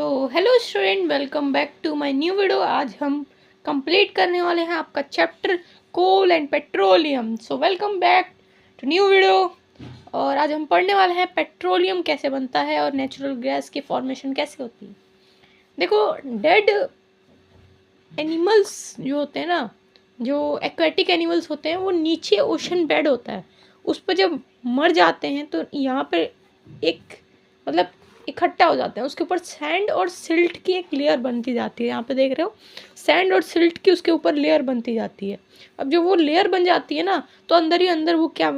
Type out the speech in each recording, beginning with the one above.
तो hello student, welcome back to my new video. आज हम कंप्लीट करने वाले हैं आपका chapter coal and petroleum. So welcome back to new video. और आज हम पढ़ने वाले हैं पेट्रोलियम कैसे बनता है और नेचुरल गैस की फॉर्मेशन कैसे होती है। देखो, डेड एनिमल्स जो होते हैं ना, जो एक्वेटिक एनिमल्स होते हैं, वो नीचे ओशन बेड होता है, उस पर जब मर जाते हैं तो यहाँ पे एक मतलब इकट्ठा हो जाते हैं, उसके ऊपर सैंड और सिल्ट की एक लेयर बनती जाती है। यहाँ पे देख रहे हो, सैंड और सिल्ट की उसके ऊपर लेयर बनती जाती है। अब जब वो लेयर बन जाती है ना, तो अंदर ही अंदर वो क्या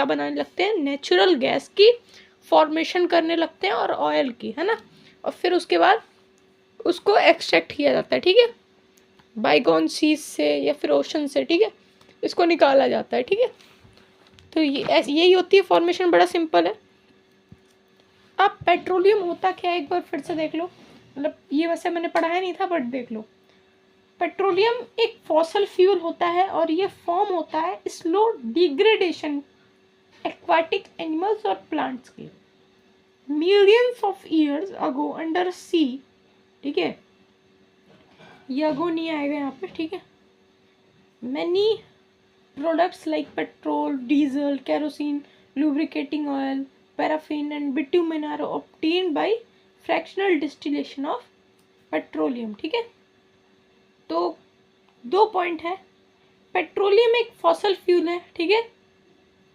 बनाने लगते हैं, नेचुरल गैस की फॉर्मेशन करने लगते हैं और ऑयल की, है ना। और फिर उसके बाद उसको एक्सट्रैक्ट किया जाता है, ठीक है, बाइगॉन सीज से या फिर ओशन से, ठीक है, इसको निकाला जाता है, ठीक है। तो यही होती है फॉर्मेशन, बड़ा सिंपल है। अब पेट्रोलियम होता क्या है एक बार फिर से देख लो, मतलब ये वैसे मैंने पढ़ाया नहीं था बट देख लो। पेट्रोलियम एक फॉसल फ्यूल होता है और ये फॉर्म होता है स्लो डिग्रेडेशन एक्वाटिक एनिमल्स और प्लांट्स के millions of years ago under sea, ठीक है, ये अगो नहीं आएगा यहाँ पे, ठीक है। Many products like petrol, diesel, kerosene, lubricating oil, paraffin and bitumen are obtained by fractional distillation of petroleum, ठीक है। तो दो पॉइंट है, पेट्रोलियम एक फॉसल फ्यूल है, ठीक है,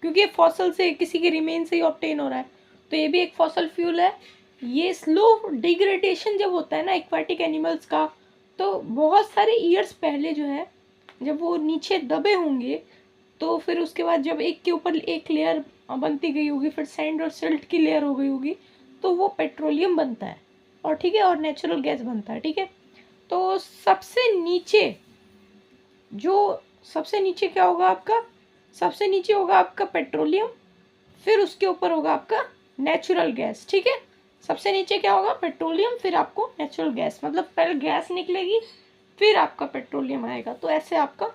क्योंकि ये फॉसल से किसी के रिमेन से ही ऑब्टेन हो रहा है, तो ये भी एक फॉसल फ्यूल है। ये स्लो डिग्रेडेशन जब होता है ना एक्वाटिक एनिमल्स का, तो बहुत सारे ईयर्स पहले जो है, जब वो नीचे दबे होंगे, तो फिर उसके बाद जब एक के ऊपर एक लेयर बनती गई होगी, फिर सैंड और सिल्ट की लेयर हो गई होगी, तो वो पेट्रोलियम बनता है, और ठीक है, और नेचुरल गैस बनता है, ठीक है। तो सबसे नीचे क्या होगा आपका, सबसे नीचे होगा आपका पेट्रोलियम, फिर उसके ऊपर होगा आपका नेचुरल गैस, ठीक है। सबसे नीचे क्या होगा, पेट्रोलियम, फिर आपको नेचुरल गैस, मतलब पहले गैस निकलेगी फिर आपका पेट्रोलियम आएगा, तो ऐसे आपका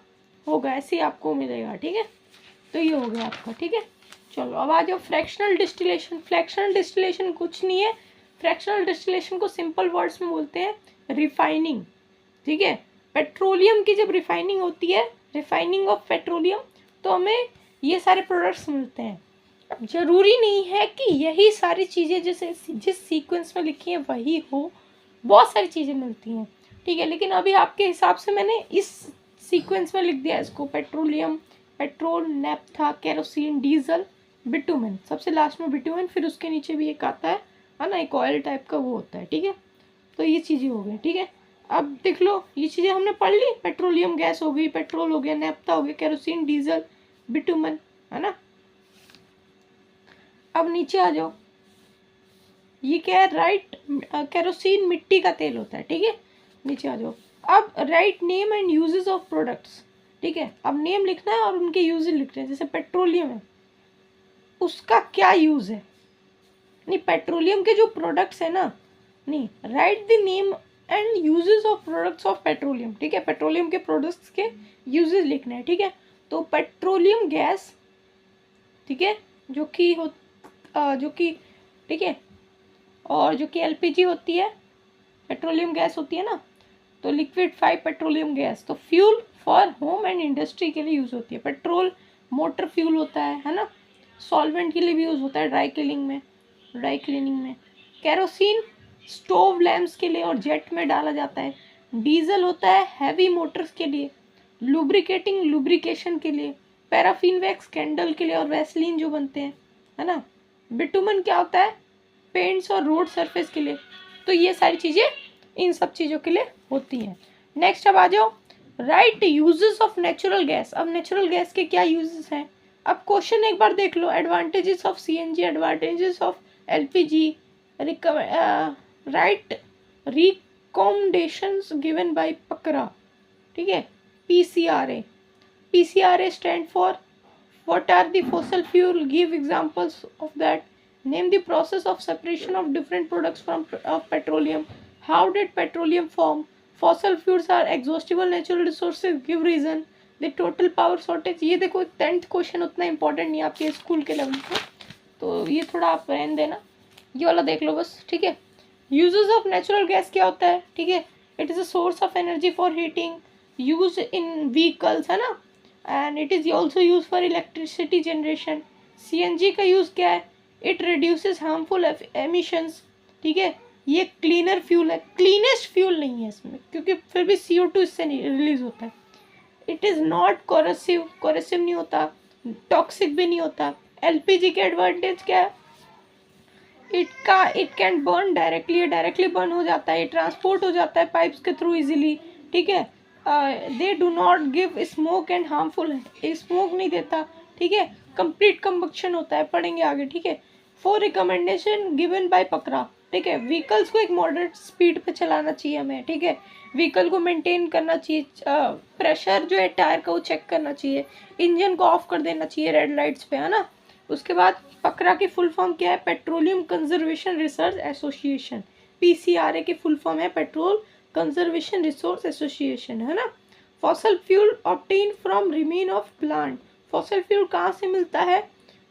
होगा, ऐसे ही आपको मिलेगा, ठीक है। तो ये हो गया आपका, ठीक है। चलो अब आ जाओ फ्रैक्शनल डिस्टिलेशन। फ्रैक्शनल डिस्टिलेशन कुछ नहीं है, फ्रैक्शनल डिस्टिलेशन को सिंपल वर्ड्स में बोलते हैं रिफाइनिंग, ठीक है। पेट्रोलियम की जब रिफाइनिंग होती है, रिफाइनिंग ऑफ पेट्रोलियम, तो हमें ये सारे प्रोडक्ट्स मिलते हैं। अब जरूरी नहीं है कि यही सारी चीज़ें जैसे जिस सीक्वेंस में लिखी है वही हो, बहुत सारी चीज़ें मिलती हैं, ठीक है, लेकिन अभी आपके हिसाब से मैंने इस सीक्वेंस में लिख दिया इसको, petroleum, petrol, नैप्था, kerosene, diesel, bitumen, सबसे लास्ट में बिटुमेन, फिर उसके नीचे भी एक आता है ना, एक ऑयल टाइप का वो होता है, ठीक है। तो ये चीज़ें हो गई, ठीक है। अब देख लो, ये चीज़ें हमने पढ़ ली, पेट्रोलियम गैस हो गई, पेट्रोल हो गया, नैप्था हो गया, केरोसिन, डीजल, बिटुमेन, है ना। अब नीचे आ जाओ, ये क्या है, राइट, केरोसिन मिट्टी का तेल होता है, ठीक है। नीचे आ जाओ, अब write name and uses of products, ठीक है। अब नेम लिखना है और उनके यूजेस लिखने हैं। जैसे पेट्रोलियम है, उसका क्या यूज है, नहीं, पेट्रोलियम के जो प्रोडक्ट्स है ना, नहीं, right the name and uses of products of petroleum, ठीक है, पेट्रोलियम के प्रोडक्ट्स के यूजेस लिखने हैं, ठीक है। तो पेट्रोलियम गैस, ठीक है, जो कि ठीक है, और जो कि एलपीजी होती है, पेट्रोलियम गैस होती है ना, तो लिक्विफाइड पेट्रोलियम गैस, तो fuel for home and industry के लिए यूज़ होती है। पेट्रोल मोटर फ्यूल होता है ना, सॉल्वेंट के लिए भी यूज़ होता है, ड्राई क्लीनिंग में। केरोसिन स्टोव लैम्प्स के लिए और जेट में डाला जाता है। डीजल होता है हैवी मोटर्स के लिए, लुब्रिकेशन के लिए। पैराफिन वैक्स कैंडल के लिए और वैसलीन जो बनते हैं, है ना। बिटुमन क्या होता है, पेंट्स और रोड सरफेस के लिए। तो ये सारी चीज़ें इन सब चीज़ों के लिए होती हैं। नेक्स्ट अब आ जाओ, right uses of natural gas. अब नेचुरल गैस के क्या यूजेस हैं, अब क्वेश्चन एक बार देख लो, advantages of CNG, advantages of LPG, right recommendations given by PCRA, ठीक है। PCRA stand for what are the fossil fuel, give examples of that, name the process of separation of different products from of petroleum, how did petroleum form, fossil fuels are exhaustible natural resources, give reason, the total power shortage। ये देखो 10th question उतना important नहीं आपके school के level पे, तो ये थोड़ा आप रहने देना, ये वाला देख लो बस, ठीक है। यूजेस ऑफ नेचुरल गैस क्या होता है, ठीक है, it is a source of energy for heating, use in vehicles, है ना, and it is also use for electricity generation. CNG का यूज़ क्या है, इट रिड्यूसेस हार्मफुल एमिशंस, ठीक है, ये क्लीनर फ्यूल है, क्लीनेस्ट फ्यूल नहीं है इसमें क्योंकि फिर भी CO2 इससे रिलीज होता है। It is not coercive, coercive नहीं होता, टॉक्सिक भी नहीं होता। एलपीजी के एडवांटेज क्या है, इट कैन बर्न डायरेक्टली, ये डायरेक्टली बर्न हो जाता है, ये ट्रांसपोर्ट हो जाता है पाइप्स के थ्रू इजीली, ठीक है। They do not give smoke and harmful है, स्मोक नहीं देता, ठीक है, कंप्लीट कंबक्शन होता है, पढ़ेंगे आगे, ठीक है। For recommendation given by PCRA, ठीक है, व्हीकल्स को एक मॉडरेट स्पीड पे चलाना चाहिए हमें, ठीक है, व्हीकल को मेंटेन करना चाहिए, प्रेशर जो है टायर का वो चेक करना चाहिए, इंजन को ऑफ कर देना चाहिए रेड लाइट्स पे, है ना। उसके बाद पकरा की फुल फॉर्म क्या है, petroleum conservation research association, PCRA की फुल फॉर्म है पेट्रोल कंजर्वेशन रिसोर्स एसोसिएशन, है ना। Fossil fuel obtain from remain of plant, fossil fuel कहाँ से मिलता है,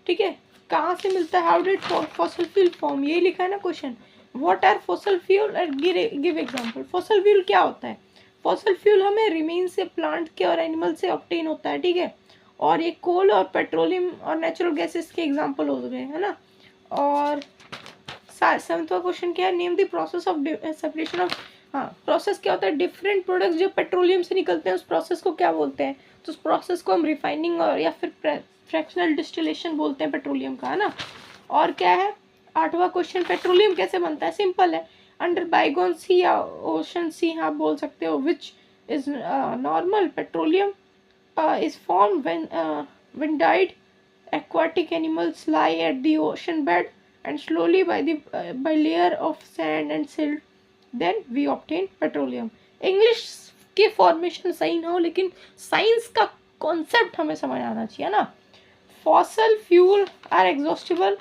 ठीक है, कहाँ से मिलता है, how did fossil fuel form, ये लिखा है ना question. What are fossil fuel and give example. Fossil fuel क्या होता है, फॉसल फ्यूल हमें रिमेन से, प्लांट के और एनिमल से ऑब्टेन होता है, ठीक है, और ये कोल और पेट्रोलियम और नेचुरल गैसेस के एग्जांपल हो गए, है ना। और सेवंथवा क्वेश्चन क्या है, name the process of separation of, हाँ, प्रोसेस क्या होता है, डिफरेंट प्रोडक्ट्स जो पेट्रोलियम से निकलते हैं उस प्रोसेस को क्या बोलते हैं, तो उस प्रोसेस को हम रिफाइनिंग और या फिर फ्रैक्शनल डिस्टिलेशन बोलते हैं पेट्रोलियम का, है ना। और क्या है, आठवां क्वेश्चन, पेट्रोलियम कैसे बनता है, सिंपल है, अंडर बाइगोन सी या ओशन सी आप बोल सकते हो, which is normal petroleum is formed when died aquatic animals lie at the ocean bed and slowly by layer of sand and silt, then we obtain petroleum। English की formation सही ना हो लेकिन साइंस का कॉन्सेप्ट हमें समझ आना चाहिए ना। Fossil fuel are exhaustible,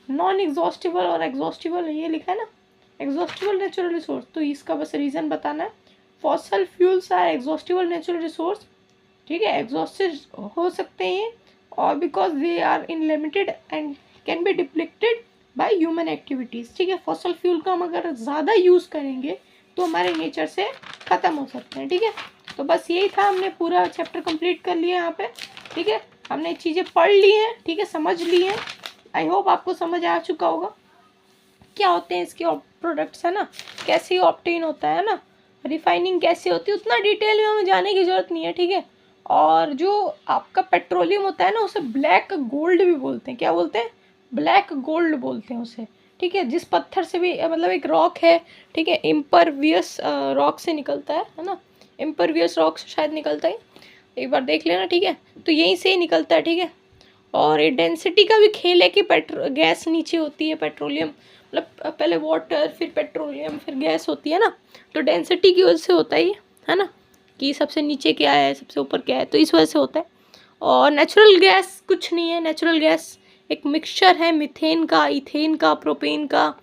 non exhaustible और एग्जॉस्टिबल, ये लिखा है ना, एग्जॉस्टिबल नेचुरल रिसोर्स, तो इसका बस रीज़न बताना है। Fossil fuels are exhaustible natural resource, ठीक है, एग्जॉस्टेड हो सकते हैं और because they are in limited and can be depleted by human activities, ठीक है। फॉसल फ्यूल का हम अगर ज़्यादा यूज़ करेंगे तो हमारे नेचर से ख़त्म हो सकते हैं, ठीक है। तो बस यही था, हमने पूरा चैप्टर कंप्लीट कर लिया यहाँ पे, ठीक है, हमने चीज़ें पढ़ ली हैं, ठीक है, समझ ली हैं। आई होप आपको समझ आ चुका होगा क्या होते हैं इसके प्रोडक्ट्स, है ना, कैसे ऑब्टेन होता है ना, रिफाइनिंग कैसे होती है, उतना डिटेल में हमें जाने की ज़रूरत नहीं है, ठीक है। और जो आपका पेट्रोलियम होता है ना उसे ब्लैक गोल्ड भी बोलते हैं, क्या बोलते हैं, ब्लैक गोल्ड बोलते हैं उसे, ठीक है, जिस पत्थर से भी, मतलब एक रॉक है, ठीक है, इम्परवियस रॉक से निकलता है ना, इम्परवियस रॉक से शायद निकलता है, एक बार देख लेना, ठीक है, तो यहीं से ही निकलता है, ठीक है। और ये डेंसिटी का भी खेल है कि गैस नीचे होती है, पेट्रोलियम मतलब पहले वाटर फिर पेट्रोलियम फिर गैस होती है ना, तो डेंसिटी की वजह से होता है ना, कि सबसे नीचे क्या है सबसे ऊपर क्या है, तो इस वजह से होता है। और नेचुरल गैस कुछ नहीं है, नेचुरल गैस एक मिक्सचर है मीथेन का, इथेन का, प्रोपेन का,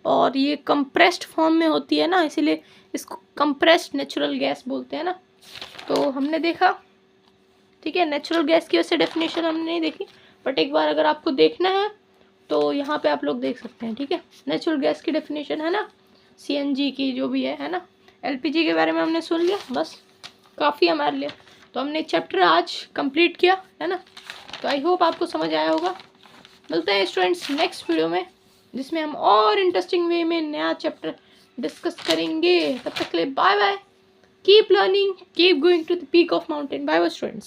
और ये कंप्रेस्ड फॉर्म में होती है ना, इसीलिए इसको कंप्रेस्ड नेचुरल गैस बोलते हैं ना। तो हमने देखा, ठीक है, नेचुरल गैस की वैसे डेफिनेशन हमने नहीं देखी, बट एक बार अगर आपको देखना है तो यहाँ पे आप लोग देख सकते हैं, ठीक है, नेचुरल गैस की डेफिनेशन है ना, CNG की जो भी है ना, LPG के बारे में हमने सुन लिया, बस काफ़ी हमारे लिए। तो हमने चैप्टर आज कंप्लीट किया, है ना, तो आई होप आपको समझ आया होगा। मिलते हैं स्टूडेंट्स नेक्स्ट वीडियो में, जिसमें हम और इंटरेस्टिंग वे में नया चैप्टर डिस्कस करेंगे। तब तक के लिए bye bye, keep learning, keep going to the peak of mountain, bye bye students.